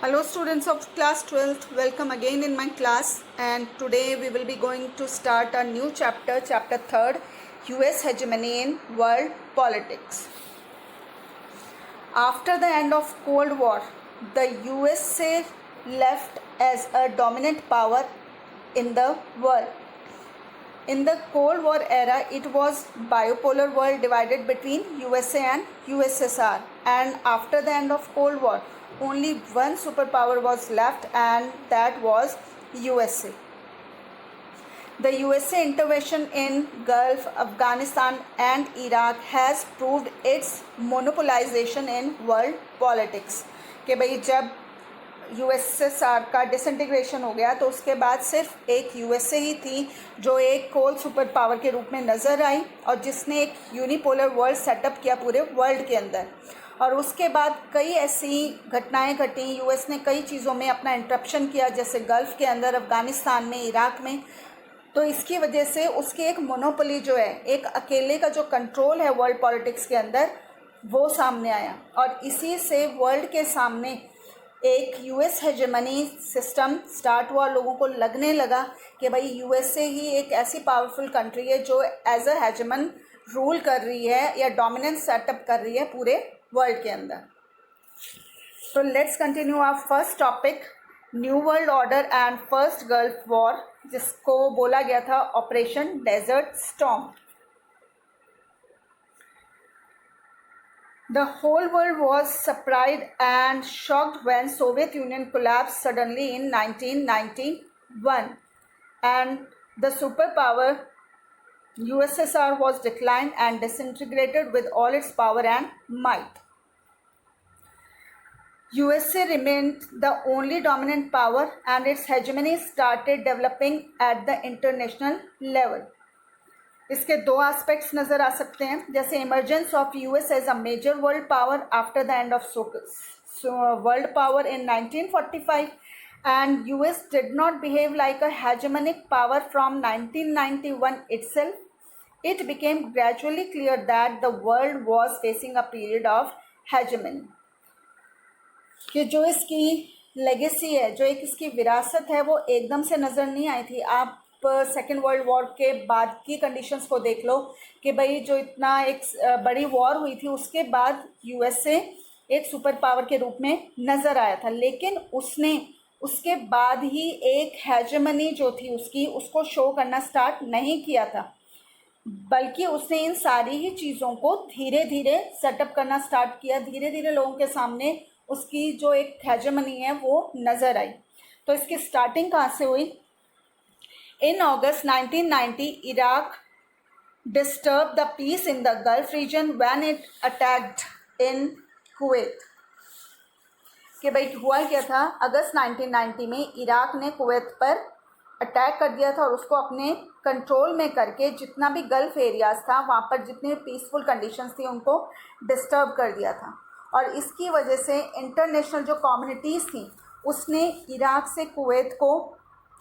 Hello students of class 12th, welcome again in my class, and today we will be going to start a new chapter 3rd, US hegemony in world politics. After the end of Cold War, the USA left as a dominant power in the world. In the Cold War era, it was bipolar world divided between USA and USSR, and after the end of Cold War, only one superpower was left, and that was USA. The USA intervention in Gulf, Afghanistan and Iraq has proved its monopolization in world politics. कि भाई जब USSR का disintegration हो गया तो उसके बाद सिर्फ एक यूएसए ही थी जो एक कोल्ड सुपर पावर के रूप में नज़र आई और जिसने एक यूनिपोलर वर्ल्ड सेटअप किया पूरे वर्ल्ड के अंदर। और उसके बाद कई ऐसी घटनाएं घटी, यूएस ने कई चीज़ों में अपना इंटरप्शन किया, जैसे गल्फ़ के अंदर, अफ़गानिस्तान में, इराक में। तो इसकी वजह से उसकी एक मोनोपोली जो है, एक अकेले का जो कंट्रोल है वर्ल्ड पॉलिटिक्स के अंदर, वो सामने आया। और इसी से वर्ल्ड के सामने एक यूएस हेजेमनी सिस्टम स्टार्ट हुआ। लोगों को लगने लगा कि भाई यूएसए ही एक ऐसी पावरफुल कंट्री है जो एज अ हेजेमन रूल कर रही है या डोमिनेंस सेटअप कर रही है पूरे वर्ल्ड के अंदर। तो let's continue our first topic, new world order and first Gulf war, जिसको बोला गया था operation desert storm. The whole world was surprised and shocked when Soviet Union collapsed suddenly in 1991, and the superpower USSR was declined and disintegrated with all its power and might. USA remained the only dominant power and its hegemony started developing at the international level. इसके दो aspects नज़र आ सकते हैं, जैसे emergence of US as a major world power after the end of world power in 1945, and US did not behave like a hegemonic power from 1991 itself. It became gradually clear that the world was facing a period of hegemony. कि जो इसकी legacy है, जो एक इसकी विरासत है, वो एकदम से नज़र नहीं आई थी। आप सेकेंड वर्ल्ड वॉर के बाद की कंडीशंस को देख लो कि भाई जो इतना एक बड़ी वॉर हुई थी उसके बाद यूएसए एक सुपर पावर के रूप में नज़र आया था, लेकिन उसने उसके बाद ही एक हेजेमनी जो थी उसकी, उसको शो करना स्टार्ट नहीं किया था, बल्कि उसने इन सारी ही चीज़ों को धीरे धीरे सेटअप करना स्टार्ट किया। धीरे धीरे लोगों के सामने उसकी जो एक हेजेमनी है वो नज़र आई। तो इसकी स्टार्टिंग कहाँ से हुई? In August 1990, Iraq disturbed the peace in the Gulf region when it attacked in Kuwait. कि भाई हुआ क्या था, अगस्त 1990 में इराक ने कुवैत पर अटैक कर दिया था और उसको अपने कंट्रोल में करके जितना भी गल्फ एरियाज़ था वहाँ पर जितने पीसफुल कंडीशंस थी उनको डिस्टर्ब कर दिया था। और इसकी वजह से इंटरनेशनल जो कम्युनिटीज़ थी उसने इराक से कुवैत को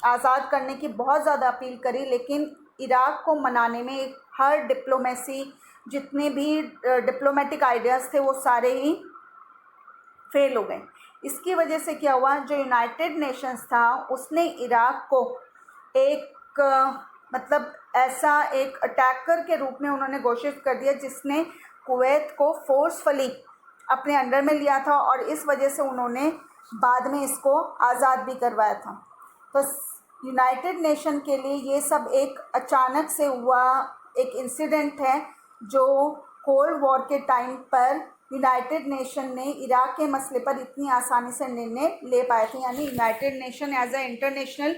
आज़ाद करने की बहुत ज़्यादा अपील करी, लेकिन इराक को मनाने में हर डिप्लोमेसी, जितने भी डिप्लोमेटिक आइडियाज़ थे वो सारे ही फेल हो गए। इसकी वजह से क्या हुआ, जो यूनाइटेड नेशंस था उसने इराक को एक मतलब ऐसा एक अटैकर के रूप में उन्होंने घोषित कर दिया जिसने कुवैत को फोर्सफुली अपने अंडर में लिया था, और इस वजह से उन्होंने बाद में इसको आज़ाद भी करवाया था। तो यूनाइटेड नेशन के लिए ये सब एक अचानक से हुआ एक इंसिडेंट है, जो कोल्ड वॉर के टाइम पर यूनाइटेड नेशन ने इराक के मसले पर इतनी आसानी से निर्णय ले पाए थे। यानी United Nation as a international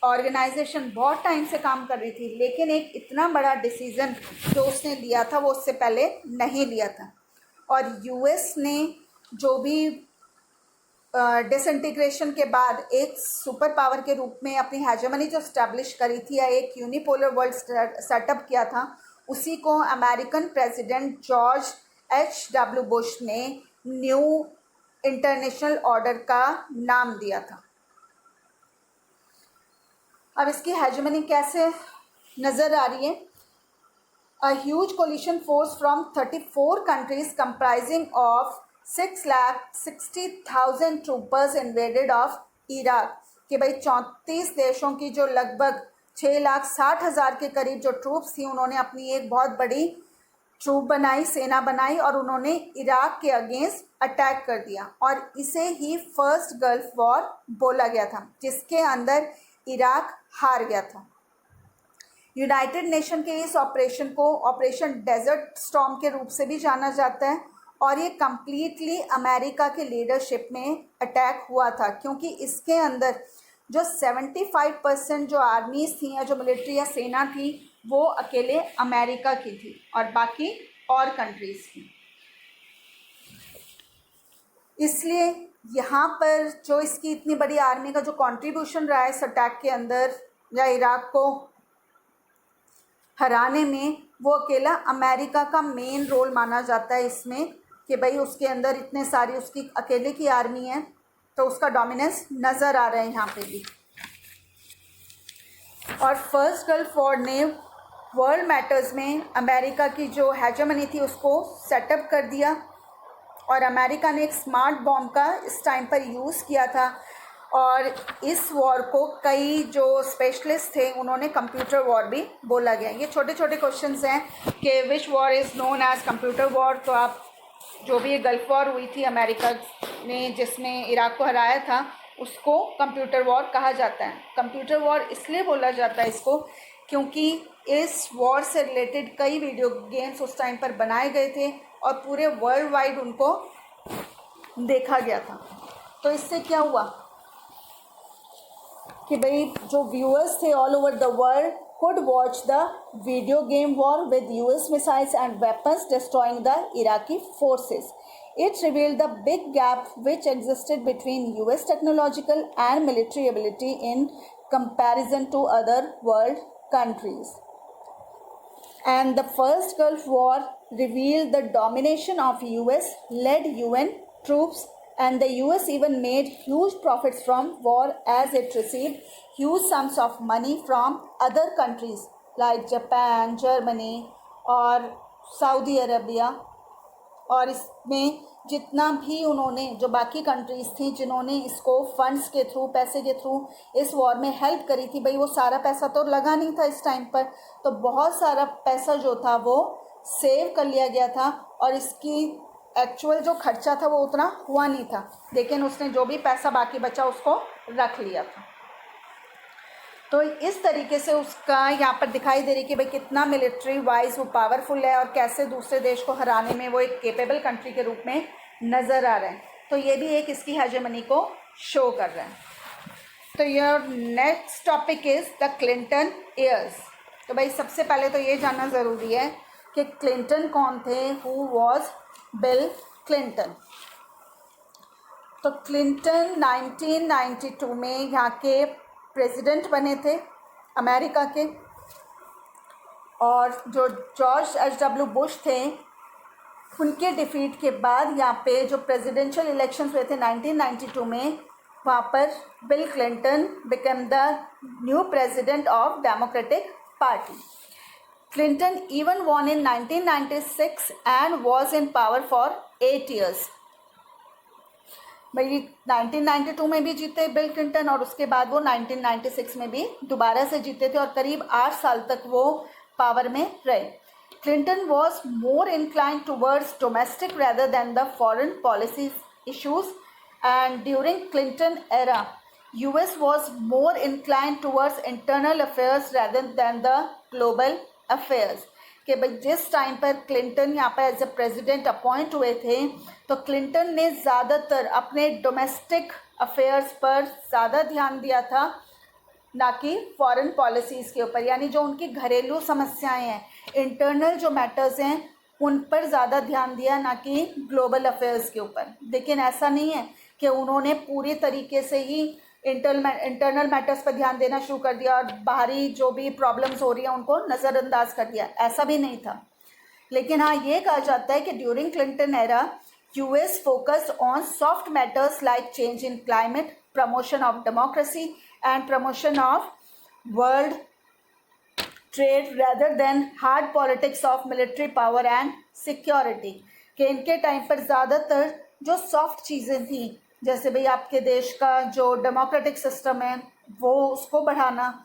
organisation बहुत टाइम से काम कर रही थी, लेकिन एक इतना बड़ा डिसीज़न जो उसने लिया था वो उससे पहले नहीं लिया था। और यूएस ने जो भी डिसइंटीग्रेशन के बाद एक सुपर पावर के रूप में अपनी हेजेमनी जो स्टैब्लिश करी थी या एक यूनिपोलर वर्ल्ड सेटअप किया था, उसी को American president George H.W. Bush ने न्यू इंटरनेशनल ऑर्डर का नाम दिया था। अब इसकी हेजेमनी कैसे नज़र आ रही है? A huge coalition force from 34 countries comprising of 6,60,000 troopers invaded of Iraq, कि भाई 34 देशों की जो लगभग 6,60,000 के करीब जो ट्रूप्स थी उन्होंने अपनी एक बहुत बड़ी ट्रूप बनाई, सेना बनाई और उन्होंने इराक के अगेंस्ट अटैक कर दिया। और इसे ही फर्स्ट गल्फ वॉर बोला गया था, जिसके अंदर इराक हार गया था। यूनाइटेड नेशन के इस ऑपरेशन को ऑपरेशन डेजर्ट स्टॉर्म के रूप से भी जाना जाता है और ये कम्प्लीटली अमेरिका के लीडरशिप में अटैक हुआ था, क्योंकि इसके अंदर जो 75% जो आर्मीज़ थी या जो मिलिट्री या सेना थी वो अकेले अमेरिका की थी और बाकी और कंट्रीज़ की। इसलिए यहाँ पर जो इसकी इतनी बड़ी आर्मी का जो कंट्रीब्यूशन रहा है इस अटैक के अंदर या इराक को हराने में, वो अकेला अमेरिका का मेन रोल माना जाता है इसमें, कि भाई उसके अंदर इतने सारी उसकी अकेले की आर्मी है तो उसका डोमिनेंस नज़र आ रहा है यहाँ पे भी। और फर्स्ट गल्फ वॉर ने वर्ल्ड मैटर्स में अमेरिका की जो हेजेमनी थी उसको सेटअप कर दिया और अमेरिका ने एक स्मार्ट बॉम्ब का इस टाइम पर यूज़ किया था। और इस वॉर को कई जो स्पेशलिस्ट थे उन्होंने कंप्यूटर वॉर भी बोला गया। ये छोटे छोटे क्वेश्चंस हैं कि which war is known as computer war. तो आप जो भी ये गल्फ वॉर हुई थी अमेरिका ने जिसमें इराक को हराया था उसको कंप्यूटर वॉर कहा जाता है। कंप्यूटर वॉर इसलिए बोला जाता है इसको क्योंकि इस वॉर से रिलेटेड कई वीडियो गेम्स उस टाइम पर बनाए गए थे और पूरे वर्ल्ड वाइड उनको देखा गया था। तो इससे क्या हुआ कि भाई जो व्यूअर्स थे all over the world could watch the video game war with US missiles and weapons destroying the Iraqi forces. It revealed the big gap which existed between US technological and military ability in comparison to other world countries. And the first Gulf War revealed the domination of US-led UN troops, and the US even made huge profits from war as it received huge sums of money from other countries like Japan, Germany और Saudi Arabia. और इसमें जितना भी उन्होंने जो बाकी countries थी जिन्होंने इसको फंड्स के थ्रू पैसे के थ्रू इस वॉर में हेल्प करी थी, भाई वो सारा पैसा तो लगा नहीं था इस टाइम पर, तो बहुत सारा पैसा जो था वो सेव कर लिया गया था और इसकी एक्चुअल जो खर्चा था वो उतना हुआ नहीं था, लेकिन उसने जो भी पैसा बाकी बचा उसको रख लिया था। तो इस तरीके से उसका यहाँ पर दिखाई दे रही कि भाई कितना मिलिट्री वाइज वो पावरफुल है और कैसे दूसरे देश को हराने में वो एक केपेबल कंट्री के रूप में नज़र आ रहा है। तो ये भी एक इसकी हेजेमनी को शो कर रहा है। तो your next topic is the Clinton years. तो भाई सबसे पहले तो ये जानना ज़रूरी है कि क्लिंटन कौन थे, हु वॉज बिल क्लिंटन। तो क्लिंटन 1992 में यहाँ के प्रेसिडेंट बने थे अमेरिका के, और जो जॉर्ज एच.डब्ल्यू. बुश थे उनके डिफीट के बाद यहाँ पे जो प्रेसिडेंशियल इलेक्शंस हुए थे 1992 में, वहाँ पर bill Clinton become the new president of democratic party. Clinton even won in 1996 and was in power for 8 years. भाई 1992 में भी जीते बिल क्लिंटन और उसके बाद वो 1996 में भी दोबारा से जीते थे और करीब 8 साल तक वो पावर में रहे। Clinton was more inclined towards domestic rather than the foreign policy issues, and during Clinton era US was more inclined towards internal affairs rather than the global affairs। कि भाई जिस टाइम पर क्लिंटन यहाँ पर as a president appoint हुए थे तो Clinton ने ज़्यादातर अपने डोमेस्टिक अफेयर्स पर ज़्यादा ध्यान दिया था, ना कि फॉरेन पॉलिसीज़ के ऊपर, यानी जो उनकी घरेलू समस्याएं हैं, इंटरनल जो मैटर्स हैं उन पर ज़्यादा ध्यान दिया, ना कि ग्लोबल अफेयर्स के ऊपर। लेकिन ऐसा नहीं है कि उन्होंने पूरी तरीके से ही इंटरनल मैटर्स पर ध्यान देना शुरू कर दिया और बाहरी जो भी प्रॉब्लम्स हो रही हैं उनको नज़रअंदाज कर दिया, ऐसा भी नहीं था। लेकिन हाँ ये कहा जाता है कि during Clinton era US focused on soft matters like change in climate, promotion of democracy and promotion of world trade rather than hard politics of military power and security. कि इनके टाइम पर ज़्यादातर जो सॉफ्ट चीज़ें थी, जैसे भाई आपके देश का जो डेमोक्रेटिक सिस्टम है वो उसको बढ़ाना,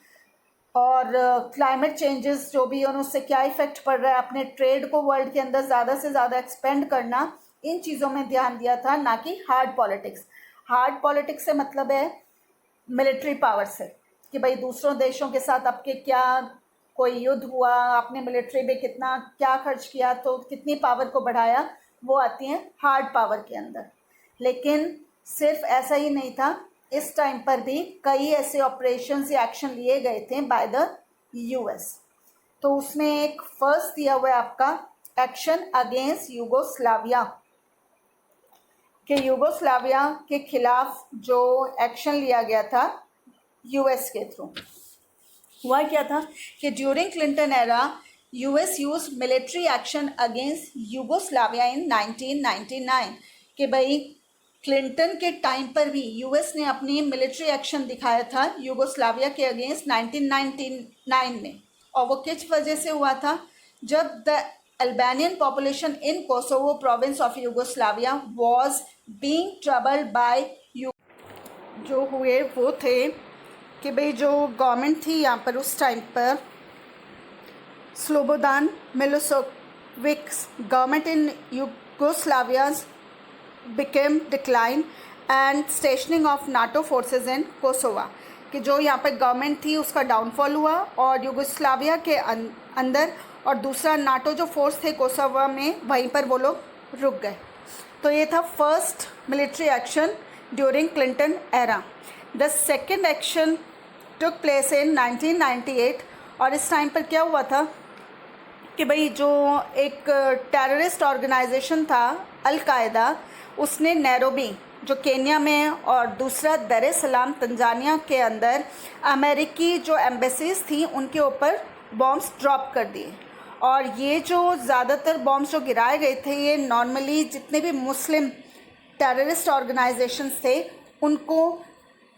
और क्लाइमेट चेंजेस जो भी और उससे क्या इफ़ेक्ट पड़ रहा है, अपने ट्रेड को वर्ल्ड के अंदर ज़्यादा से ज़्यादा एक्सपेंड करना, इन चीज़ों में ध्यान दिया था, ना कि हार्ड पॉलिटिक्स। हार्ड पॉलिटिक्स से मतलब है मिलिट्री पावर से, कि भाई दूसरों देशों के साथ आपके क्या कोई युद्ध हुआ, आपने मिलिट्री में कितना क्या खर्च किया, तो कितनी पावर को बढ़ाया, वो आती हैं हार्ड पावर के अंदर। लेकिन सिर्फ ऐसा ही नहीं था, इस टाइम पर भी कई ऐसे ऑपरेशंस या एक्शन लिए गए थे बाय द यूएस। तो उसमें एक फर्स्ट दिया हुआ है आपका एक्शन अगेंस्ट यूगोस्लाविया, कि यूगोस्लाविया के खिलाफ जो एक्शन लिया गया था यूएस के थ्रू। हुआ क्या था कि during Clinton era US use military action against Yugoslavia in 1999, कि भाई क्लिंटन के टाइम पर भी यूएस ने अपनी मिलिट्री एक्शन दिखाया था यूगोस्लाविया के अगेंस्ट 1999 में। और वो किस वजह से हुआ था, जब the Albanian population in Kosovo province of Yugoslavia was being troubled by जो हुए वो थे कि भाई जो गवर्नमेंट थी यहाँ पर उस टाइम पर, Slobodan Milosevic's government in Yugoslavia became decline and stationing of NATO forces in Kosovo, कि जो यहाँ पर गवर्नमेंट थी उसका डाउनफॉल हुआ और यूगोस्लाविया के अंदर, और दूसरा नाटो जो फोर्स थे कोसोवा में, वहीं पर वो लोग रुक गए। तो ये था first military action during Clinton era. The second action took place in 1998, और इस टाइम पर क्या हुआ था कि भाई जो एक टेररिस्ट ऑर्गेनाइजेशन था अल-कायदा, उसने नैरोबी जो केन्या में और दूसरा दर ए सलाम तंजानिया के अंदर अमेरिकी जो एम्बेसीज थी उनके ऊपर बॉम्ब्स ड्रॉप कर दिए। और ये जो ज़्यादातर बॉम्ब्स जो गिराए गए थे, ये नॉर्मली जितने भी मुस्लिम टेररिस्ट ऑर्गेनाइजेशंस थे उनको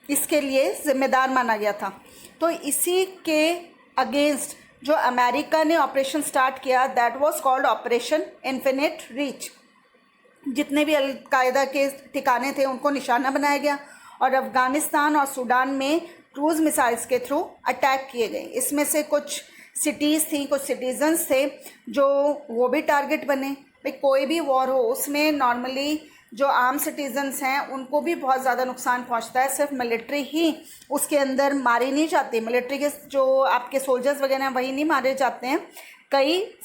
इसके लिए ज़िम्मेदार माना गया था। तो इसी के अगेंस्ट जो अमेरिका ने ऑपरेशन स्टार्ट किया, that was called operation infinite reach. जितने भी अल-कायदा के ठिकाने थे उनको निशाना बनाया गया और अफ़गानिस्तान और सूडान में क्रूज़ मिसाइल्स के थ्रू अटैक किए गए। इसमें से कुछ सिटीज़ थी, कुछ सिटीजन्स थे जो वो भी टारगेट बने। भाई कोई भी वॉर हो उसमें नॉर्मली जो आम सिटीजन्स हैं उनको भी बहुत ज़्यादा नुकसान पहुंचता है, सिर्फ मिलिट्री ही उसके अंदर मारी नहीं जाती। मिलिट्री के जो आपके सोल्जर्स वगैरह हैं वही नहीं मारे जाते हैं, कई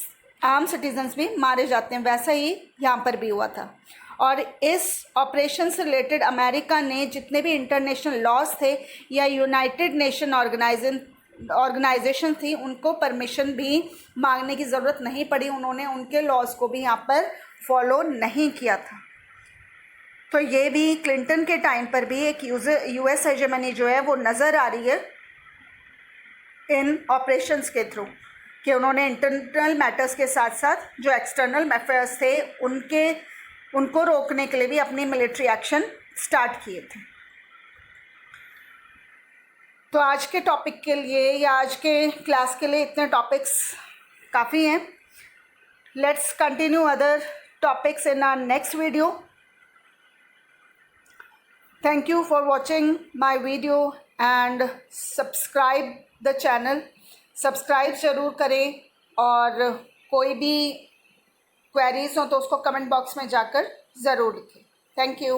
आम सिटीजन्स भी मारे जाते हैं। वैसा ही यहाँ पर भी हुआ था। और इस ऑपरेशन से रिलेटेड अमेरिका ने जितने भी इंटरनेशनल लॉज थे या यूनाइटेड नेशन ऑर्गेनाइजेशन थी उनको परमिशन भी मांगने की ज़रूरत नहीं पड़ी। उन्होंने उनके लॉज को भी यहाँ पर फॉलो नहीं किया था। तो ये भी क्लिंटन के टाइम पर भी एक यूएस हेजेमनी जो है वो नज़र आ रही है इन ऑपरेशंस के थ्रू, कि उन्होंने इंटरनल मैटर्स के साथ साथ जो एक्सटर्नल अफेयर्स थे उनको रोकने के लिए भी अपनी मिलिट्री एक्शन स्टार्ट किए थे। तो आज के टॉपिक के लिए या आज के क्लास के लिए इतने टॉपिक्स काफ़ी हैं। Let's continue other topics in our next video. Thank you for watching my video and subscribe the channel. Subscribe ज़रूर करें और कोई भी क्वेरीज हो तो उसको कमेंट बॉक्स में जाकर ज़रूर लिखें। Thank you.